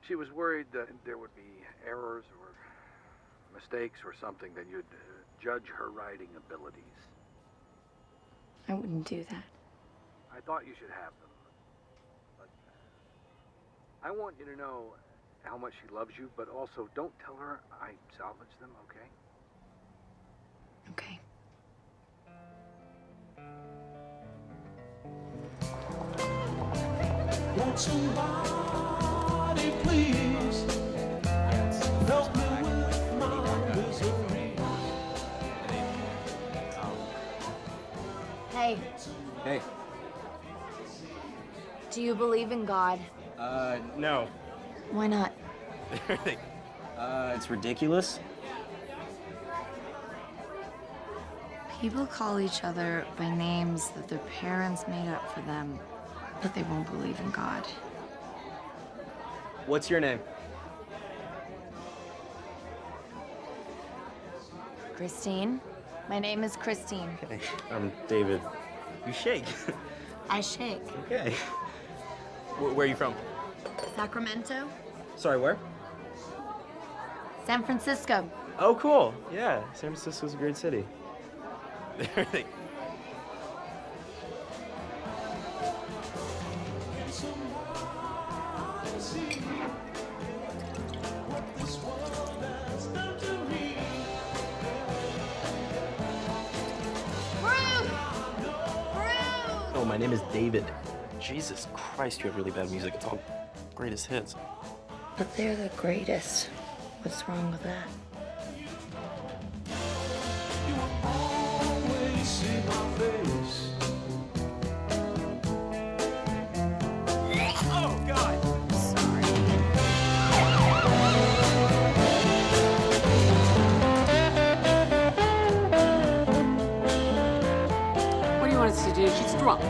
She was worried that there would be errors or mistakes or something, that you'd judge her writing abilities. I wouldn't do that. I thought you should have them. But I want you to know how much she loves you, but also don't tell her I salvaged them, okay? Okay. Won't somebody please help me with my misery? Hey, Hey. do you believe in God? No. Why not? It's ridiculous. People call each other by names that their parents made up for them, but they won't believe in God. What's your name? Christine? My name is Christine. Hey, I'm David. You shake. I shake. Okay. Where are you from? Sacramento? Sorry, where? San Francisco. Oh, cool. Yeah, San Francisco's a great city. Can somebody see what this world has done to me? Oh, my name is David. Jesus Christ, you have really bad music. It's all greatest hits. But they're the greatest. What's wrong with that? You will always see my face. Oh, God! What do you want us to do? She's drunk.